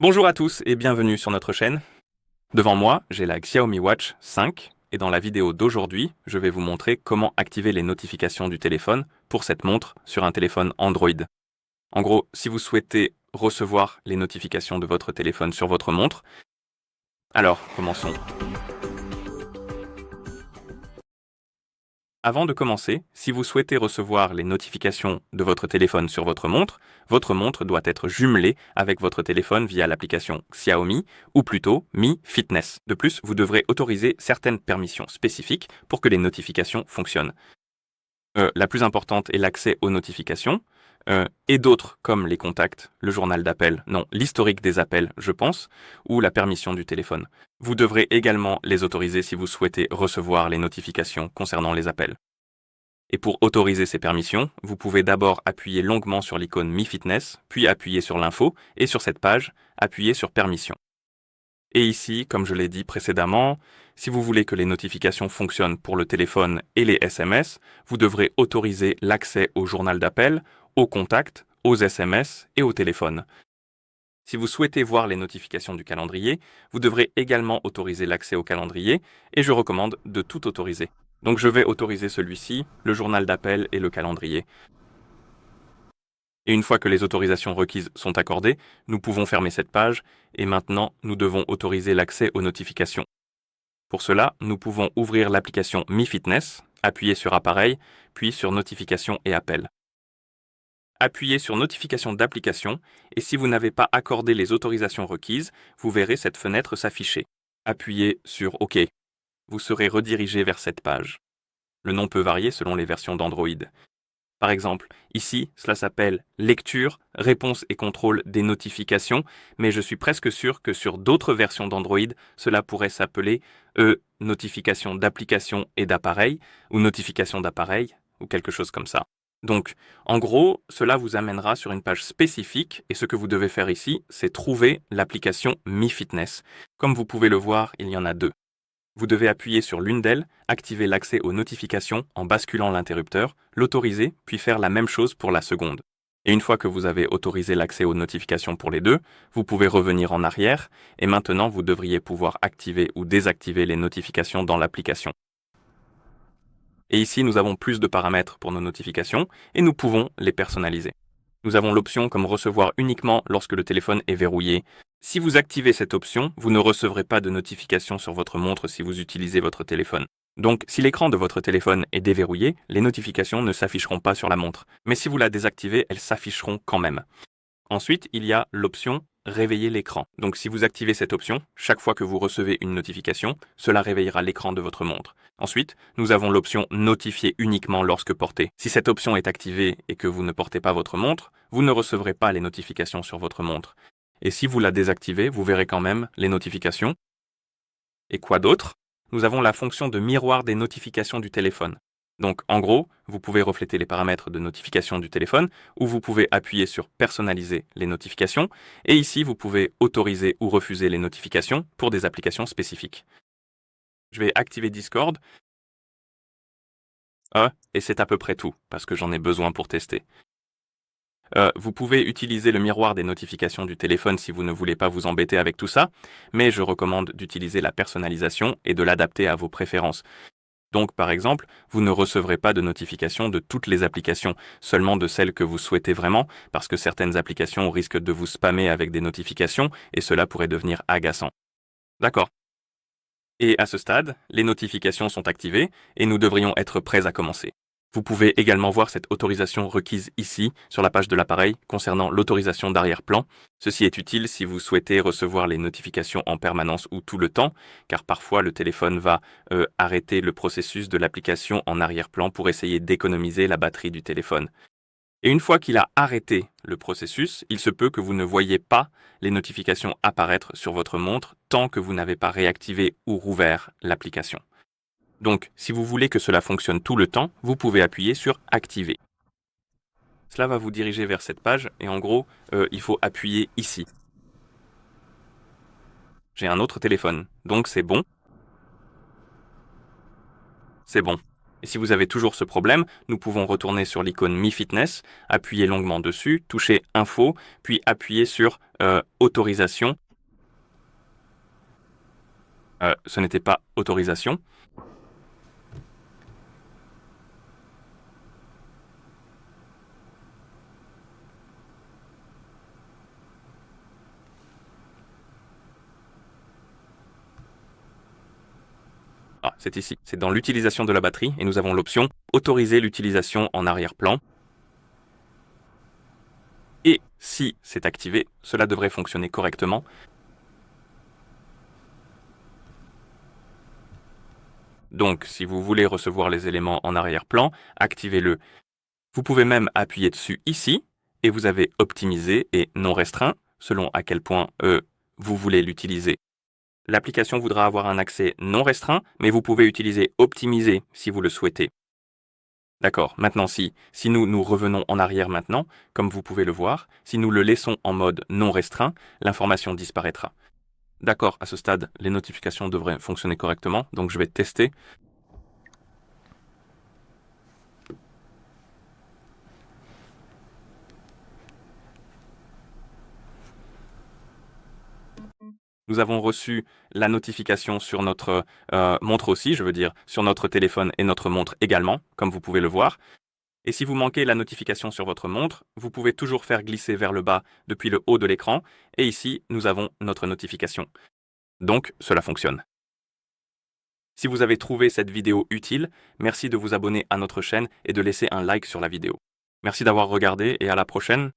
Bonjour à tous et bienvenue sur notre chaîne. Devant moi, j'ai la Xiaomi Watch 5 et dans la vidéo d'aujourd'hui, je vais vous montrer comment activer les notifications du téléphone pour cette montre sur un téléphone Android. En gros, si vous souhaitez recevoir les notifications de votre téléphone sur votre montre, alors commençons. Avant de commencer, si vous souhaitez recevoir les notifications de votre téléphone sur votre montre doit être jumelée avec votre téléphone via l'application Xiaomi ou plutôt Mi Fitness. De plus, vous devrez autoriser certaines permissions spécifiques pour que les notifications fonctionnent. La plus importante est l'accès aux notifications et d'autres comme les contacts, le journal d'appel, non, l'historique des appels, je pense, ou la permission du téléphone. Vous devrez également les autoriser si vous souhaitez recevoir les notifications concernant les appels. Et pour autoriser ces permissions, vous pouvez d'abord appuyer longuement sur l'icône Mi Fitness, puis appuyer sur l'info, et sur cette page, appuyer sur Permissions. Et ici, comme je l'ai dit précédemment, si vous voulez que les notifications fonctionnent pour le téléphone et les SMS, vous devrez autoriser l'accès au journal d'appel, aux contacts, aux SMS et au téléphone. Si vous souhaitez voir les notifications du calendrier, vous devrez également autoriser l'accès au calendrier, et je recommande de tout autoriser. Donc je vais autoriser celui-ci, le journal d'appel et le calendrier. Et une fois que les autorisations requises sont accordées, nous pouvons fermer cette page, et maintenant nous devons autoriser l'accès aux notifications. Pour cela, nous pouvons ouvrir l'application Mi Fitness, appuyer sur Appareil, puis sur Notifications et Appels. Appuyez sur Notification d'application et si vous n'avez pas accordé les autorisations requises, vous verrez cette fenêtre s'afficher. Appuyez sur OK. Vous serez redirigé vers cette page. Le nom peut varier selon les versions d'Android. Par exemple, ici, cela s'appelle Lecture, réponse et contrôle des notifications, mais je suis presque sûr que sur d'autres versions d'Android, cela pourrait s'appeler Notification d'application et d'appareil, ou Notification d'appareil, ou quelque chose comme ça. Donc, en gros, cela vous amènera sur une page spécifique et ce que vous devez faire ici, c'est trouver l'application Mi Fitness. Comme vous pouvez le voir, il y en a deux. Vous devez appuyer sur l'une d'elles, activer l'accès aux notifications en basculant l'interrupteur, l'autoriser, puis faire la même chose pour la seconde. Et une fois que vous avez autorisé l'accès aux notifications pour les deux, vous pouvez revenir en arrière et maintenant vous devriez pouvoir activer ou désactiver les notifications dans l'application. Et ici, nous avons plus de paramètres pour nos notifications et nous pouvons les personnaliser. Nous avons l'option comme recevoir uniquement lorsque le téléphone est verrouillé. Si vous activez cette option, vous ne recevrez pas de notification sur votre montre si vous utilisez votre téléphone. Donc, si l'écran de votre téléphone est déverrouillé, les notifications ne s'afficheront pas sur la montre. Mais si vous la désactivez, elles s'afficheront quand même. Ensuite, il y a l'option réveiller l'écran. Donc si vous activez cette option, chaque fois que vous recevez une notification, cela réveillera l'écran de votre montre. Ensuite, nous avons l'option notifier uniquement lorsque porté. Si cette option est activée et que vous ne portez pas votre montre, vous ne recevrez pas les notifications sur votre montre. Et si vous la désactivez, vous verrez quand même les notifications. Et quoi d'autre? Nous avons la fonction de miroir des notifications du téléphone. Donc en gros, vous pouvez refléter les paramètres de notification du téléphone ou vous pouvez appuyer sur personnaliser les notifications et ici vous pouvez autoriser ou refuser les notifications pour des applications spécifiques. Je vais activer Discord et c'est à peu près tout parce que j'en ai besoin pour tester. Vous pouvez utiliser le miroir des notifications du téléphone si vous ne voulez pas vous embêter avec tout ça, mais je recommande d'utiliser la personnalisation et de l'adapter à vos préférences. Donc, par exemple, vous ne recevrez pas de notification de toutes les applications, seulement de celles que vous souhaitez vraiment, parce que certaines applications risquent de vous spammer avec des notifications et cela pourrait devenir agaçant. D'accord. Et à ce stade, les notifications sont activées et nous devrions être prêts à commencer. Vous pouvez également voir cette autorisation requise ici, sur la page de l'appareil, concernant l'autorisation d'arrière-plan. Ceci est utile si vous souhaitez recevoir les notifications en permanence ou tout le temps, car parfois le téléphone va arrêter le processus de l'application en arrière-plan pour essayer d'économiser la batterie du téléphone. Et une fois qu'il a arrêté le processus, il se peut que vous ne voyez pas les notifications apparaître sur votre montre tant que vous n'avez pas réactivé ou rouvert l'application. Donc, si vous voulez que cela fonctionne tout le temps, vous pouvez appuyer sur Activer. Cela va vous diriger vers cette page et en gros, il faut appuyer ici. J'ai un autre téléphone, donc c'est bon. C'est bon. Et si vous avez toujours ce problème, nous pouvons retourner sur l'icône Mi Fitness, appuyer longuement dessus, toucher Info, puis appuyer sur Autorisation. Ce n'était pas Autorisation. Ah, c'est ici, c'est dans l'utilisation de la batterie et nous avons l'option Autoriser l'utilisation en arrière-plan. Et si c'est activé, cela devrait fonctionner correctement. Donc, si vous voulez recevoir les éléments en arrière-plan, activez-le. Vous pouvez même appuyer dessus ici, et vous avez optimisé et non restreint, selon à quel point vous voulez l'utiliser. L'application voudra avoir un accès non restreint, mais vous pouvez utiliser optimisé si vous le souhaitez. D'accord, maintenant si nous revenons en arrière maintenant, comme vous pouvez le voir, si nous le laissons en mode non restreint, l'information disparaîtra. D'accord, à ce stade, les notifications devraient fonctionner correctement, donc je vais tester. Nous avons reçu la notification sur notre montre aussi, je veux dire, sur notre téléphone et notre montre également, comme vous pouvez le voir. Et si vous manquez la notification sur votre montre, vous pouvez toujours faire glisser vers le bas depuis le haut de l'écran, et ici, nous avons notre notification. Donc, cela fonctionne. Si vous avez trouvé cette vidéo utile, merci de vous abonner à notre chaîne et de laisser un like sur la vidéo. Merci d'avoir regardé et à la prochaine.